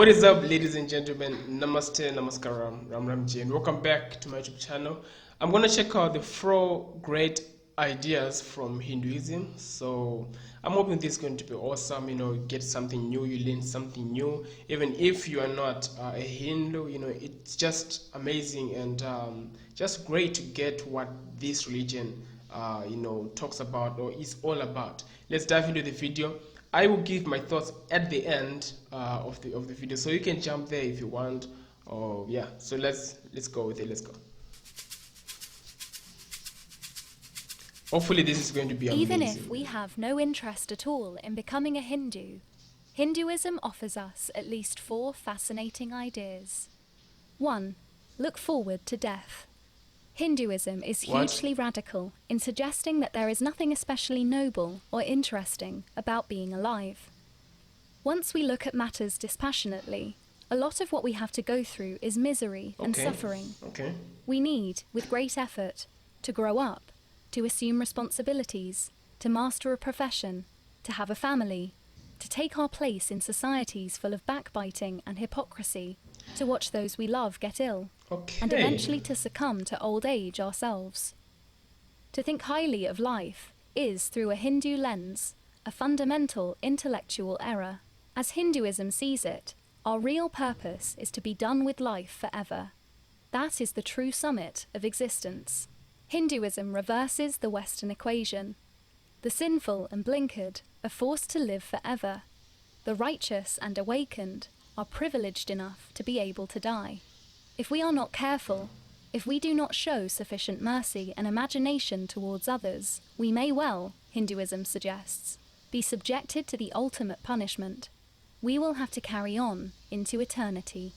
What is up, ladies and gentlemen? Namaste, namaskaram, Ram Ramji, and welcome back to my YouTube channel. I'm gonna check out the 4 great ideas from Hinduism. So I'm hoping this is going to be awesome. Get something new, you learn something new. Even if you are not a Hindu, it's just amazing and just great to get what this religion, talks about or is all about. Let's dive into the video. I will give my thoughts at the end of the video, so you can jump there if you want. Oh yeah, so let's go with it. Let's go. Hopefully this is going to be amazing. Even if we have no interest at all in becoming a Hindu, Hinduism offers us at least 4 fascinating ideas. 1. Look forward to death. Hinduism is hugely radical in suggesting that there is nothing especially noble or interesting about being alive. Once we look at matters dispassionately, a lot of what we have to go through is misery and suffering. We need, with great effort, to grow up, to assume responsibilities, to master a profession, to have a family, to take our place in societies full of backbiting and hypocrisy, to watch those we love get ill, and eventually to succumb to old age ourselves. To think highly of life is, through a Hindu lens, a fundamental intellectual error. As Hinduism sees it, our real purpose is to be done with life forever. That is the true summit of existence. Hinduism reverses the Western equation. The sinful and blinkered are forced to live forever. The righteous and awakened are privileged enough to be able to die. If we are not careful, if we do not show sufficient mercy and imagination towards others, we may well, Hinduism suggests, be subjected to the ultimate punishment. We will have to carry on into eternity.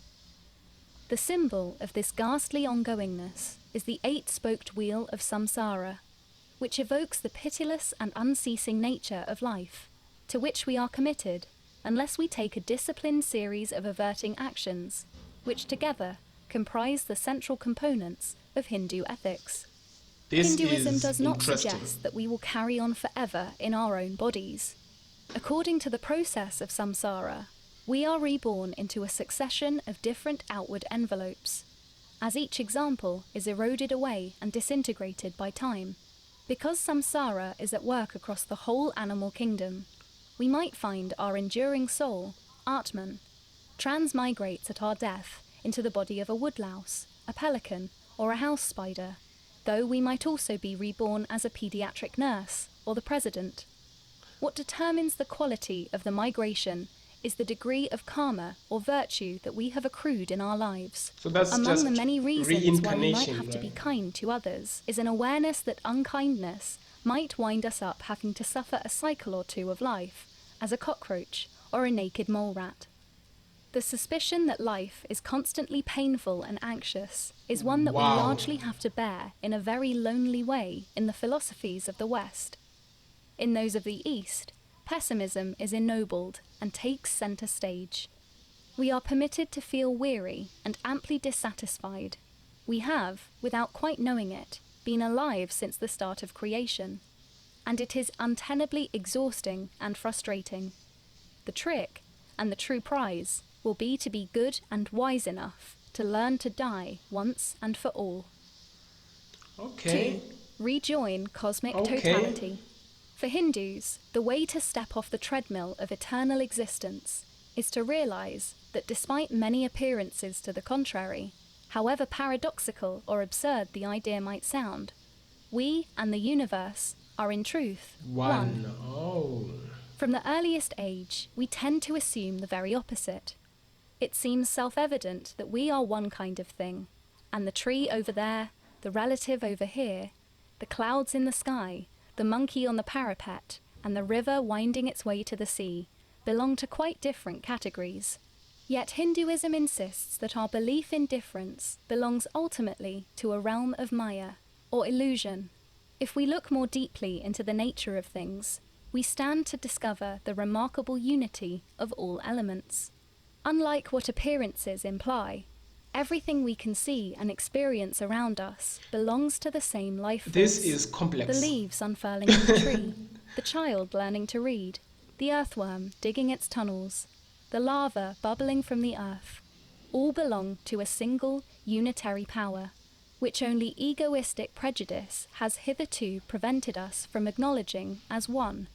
The symbol of this ghastly ongoingness is the 8-spoked wheel of samsara, which evokes the pitiless and unceasing nature of life, to which we are committed unless we take a disciplined series of averting actions, which together comprise the central components of Hindu ethics. Hinduism does not suggest that we will carry on forever in our own bodies. According to the process of samsara, we are reborn into a succession of different outward envelopes, as each example is eroded away and disintegrated by time. Because samsara is at work across the whole animal kingdom, we might find our enduring soul, Atman, transmigrates at our death into the body of a woodlouse, a pelican, or a house spider, though we might also be reborn as a pediatric nurse or the president. What determines the quality of the migration is the degree of karma or virtue that we have accrued in our lives. So that's among the many reasons why we might have to be kind to others is an awareness that unkindness might wind us up having to suffer a cycle or two of life, as a cockroach or a naked mole rat. The suspicion that life is constantly painful and anxious is one that we largely have to bear in a very lonely way in the philosophies of the West. In those of the East, pessimism is ennobled and takes center stage. We are permitted to feel weary and amply dissatisfied. We have, without quite knowing it, been alive since the start of creation, and it is untenably exhausting and frustrating. The trick, and the true prize, will be to be good and wise enough to learn to die once and for all. 2. Rejoin cosmic totality. For Hindus, the way to step off the treadmill of eternal existence is to realize that despite many appearances to the contrary, however paradoxical or absurd the idea might sound, we and the universe are in truth one. From the earliest age, we tend to assume the very opposite. It seems self-evident that we are one kind of thing, and the tree over there, the relative over here, the clouds in the sky, the monkey on the parapet, and the river winding its way to the sea belong to quite different categories. Yet Hinduism insists that our belief in difference belongs ultimately to a realm of Maya, or illusion. If we look more deeply into the nature of things, we stand to discover the remarkable unity of all elements. Unlike what appearances imply, everything we can see and experience around us belongs to the same life force. This is complex. The leaves unfurling on the tree, the child learning to read, the earthworm digging its tunnels, the lava bubbling from the earth, all belong to a single unitary power, which only egoistic prejudice has hitherto prevented us from acknowledging as one.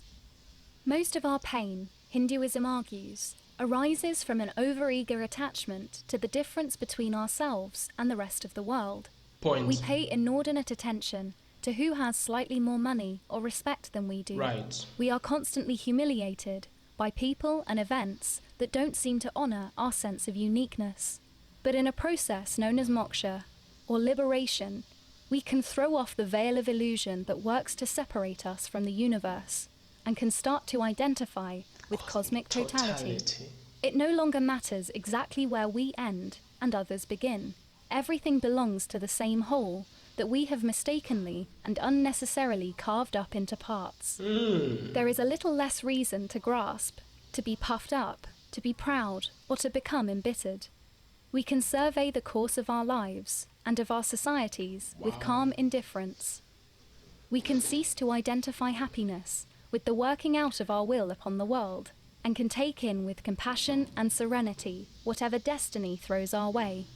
Most of our pain, Hinduism argues, arises from an overeager attachment to the difference between ourselves and the rest of the world. Point. We pay inordinate attention to who has slightly more money or respect than we do. Right. We are constantly humiliated by people and events that don't seem to honor our sense of uniqueness. But in a process known as moksha, or liberation, we can throw off the veil of illusion that works to separate us from the universe and can start to identify with cosmic totality. It no longer matters exactly where we end and others begin. Everything belongs to the same whole that we have mistakenly and unnecessarily carved up into parts. There is a little less reason to grasp, to be puffed up, to be proud, or to become embittered. We can survey the course of our lives and of our societies with calm indifference. We can cease to identify happiness with the working out of our will upon the world, and can take in with compassion and serenity whatever destiny throws our way.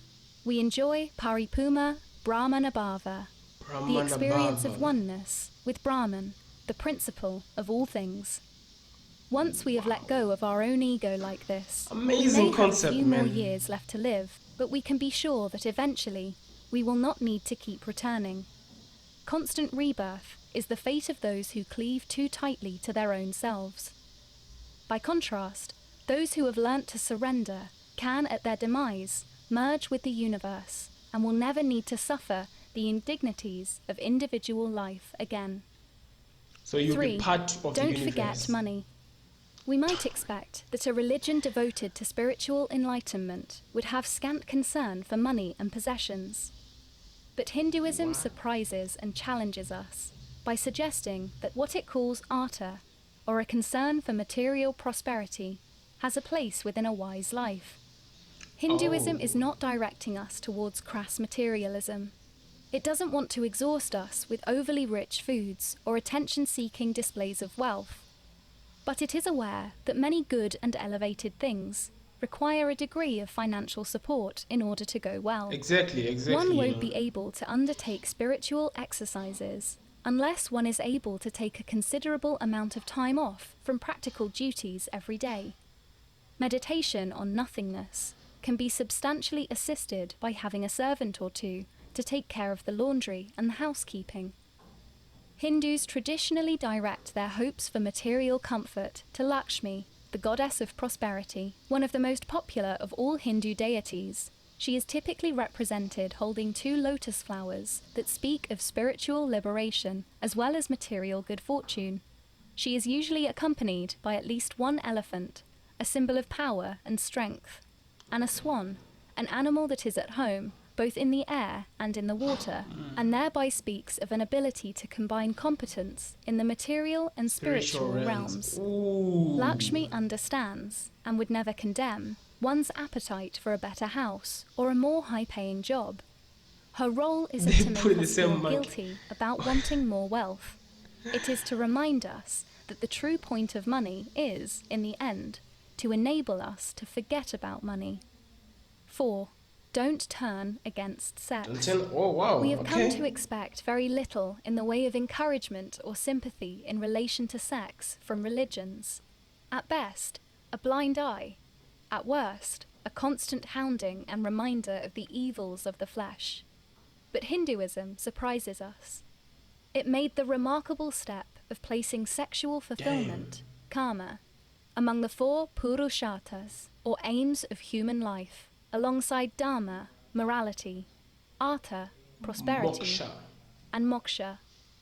We enjoy paripuma brahmanabhava, the experience of oneness with Brahman, the principle of all things. Once we have let go of our own ego like this, amazing we may concept, have a few man. more years left to live, but we can be sure that eventually we will not need to keep returning. Constant rebirth is the fate of those who cleave too tightly to their own selves. By contrast, those who have learnt to surrender can, at their demise, merge with the universe and will never need to suffer the indignities of individual life again. So you'll 3. be part of the Don't universe. forget money. We might expect that a religion devoted to spiritual enlightenment would have scant concern for money and possessions. But Hinduism surprises and challenges us by suggesting that what it calls artha, or a concern for material prosperity, has a place within a wise life. Hinduism is not directing us towards crass materialism. It doesn't want to exhaust us with overly rich foods or attention-seeking displays of wealth. But it is aware that many good and elevated things require a degree of financial support in order to go well. Exactly. One won't be able to undertake spiritual exercises unless one is able to take a considerable amount of time off from practical duties every day. Meditation on nothingness can be substantially assisted by having a servant or two to take care of the laundry and the housekeeping. Hindus traditionally direct their hopes for material comfort to Lakshmi, the goddess of prosperity, one of the most popular of all Hindu deities. She is typically represented holding 2 lotus flowers that speak of spiritual liberation as well as material good fortune. She is usually accompanied by at least 1 elephant, a symbol of power and strength, and a swan, an animal that is at home both in the air and in the water, and thereby speaks of an ability to combine competence in the material and spiritual realms. Lakshmi understands, and would never condemn, one's appetite for a better house or a more high-paying job. Her role isn't to make us feel guilty about wanting more wealth. It is to remind us that the true point of money is, in the end, to enable us to forget about money. 4. Don't turn against sex. We have come to expect very little in the way of encouragement or sympathy in relation to sex from religions. At best, a blind eye. At worst, a constant hounding and reminder of the evils of the flesh. But Hinduism surprises us. It made the remarkable step of placing sexual fulfillment, karma, among the 4 purusharthas, or aims of human life, alongside dharma, morality, artha, prosperity, and moksha,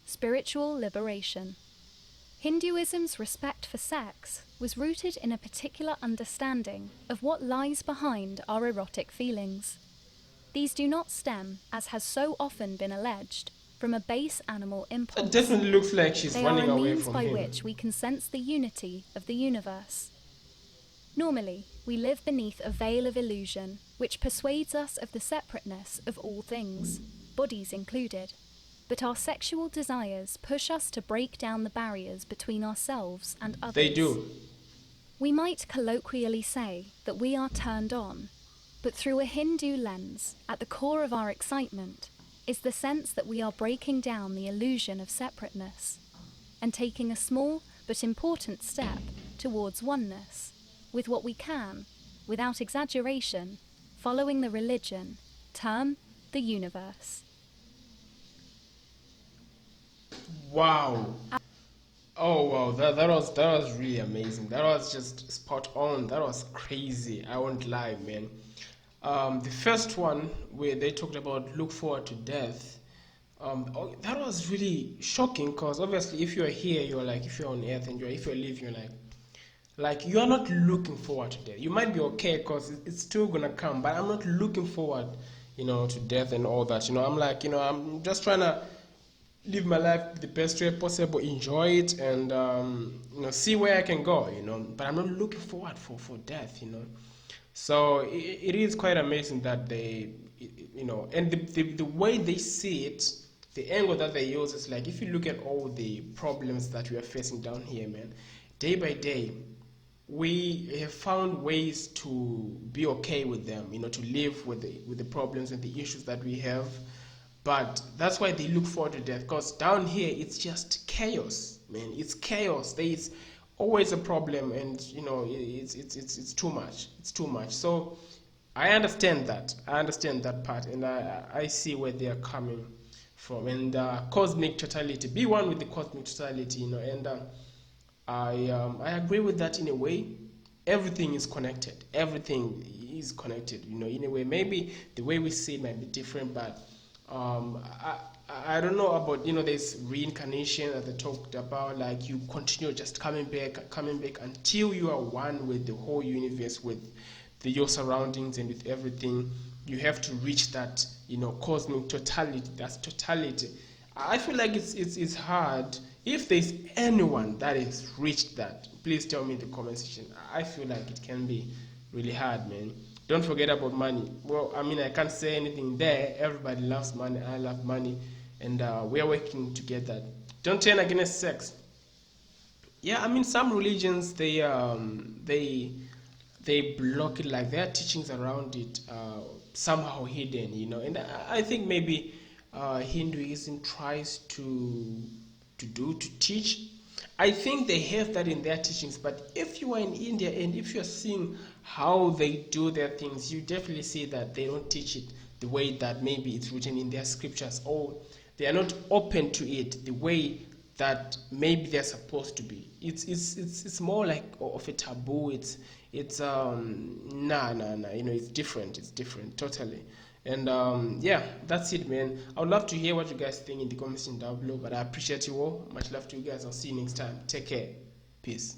spiritual liberation. Hinduism's respect for sex was rooted in a particular understanding of what lies behind our erotic feelings. These do not stem, as has so often been alleged, from a base animal impulse. It definitely looks like she's running away from him. They are a means by which we can sense the unity of the universe. Normally, we live beneath a veil of illusion, which persuades us of the separateness of all things, bodies included. But our sexual desires push us to break down the barriers between ourselves and others. They do. We might colloquially say that we are turned on, but through a Hindu lens, at the core of our excitement is the sense that we are breaking down the illusion of separateness and taking a small but important step towards oneness with what we can, without exaggeration, following the religion, term the universe. Wow. Oh wow, that was really amazing. That was just spot on. That was crazy. I won't lie, man. The first one where they talked about look forward to death. That was really shocking because obviously, if you're here, you're like, if you're on Earth and if you're living, you're like you are not looking forward to death. You might be okay because it's still gonna come, but I'm not looking forward, to death and all that. I'm like, I'm just trying to live my life the best way possible, enjoy it, and see where I can go. But I'm not looking forward for death. So it is quite amazing that they, and the way they see it, the angle that they use is like, if you look at all the problems that we are facing down here, man, day by day, we have found ways to be okay with them, to live with the problems and the issues that we have. But that's why they look forward to death, because down here it's just chaos, man. It's chaos. There is always a problem, and it's too much. It's too much. So I understand that. I understand that part, and I see where they are coming from. And cosmic totality, be one with the cosmic totality, and I agree with that in a way. Everything is connected. Everything is connected. In a way, maybe the way we see it might be different, but I don't know about this reincarnation that they talked about. Like, you continue just coming back until you are one with the whole universe, with your surroundings and with everything. You have to reach that cosmic totality. That's totality. I feel like it's hard. If there's anyone that has reached that, please tell me in the comment section. I feel like it can be really hard, man. Don't forget about money. Well, I mean, I can't say anything there. Everybody loves money. I love money, and we are working to get that. Don't turn against sex. Yeah, I mean, some religions, they block it, like their teachings around it somehow hidden, and I think maybe Hinduism tries to teach. I think they have that in their teachings, but if you are in India and if you're seeing how they do their things, you definitely see that they don't teach it the way that maybe it's written in their scriptures, or they are not open to it the way that maybe they're supposed to be. It's more like of a taboo. It's nah. It's different totally. And yeah, that's it, man. I would love to hear what you guys think in the comments down below. But I appreciate you all. Much love to you guys. I'll see you next time. Take care. Peace.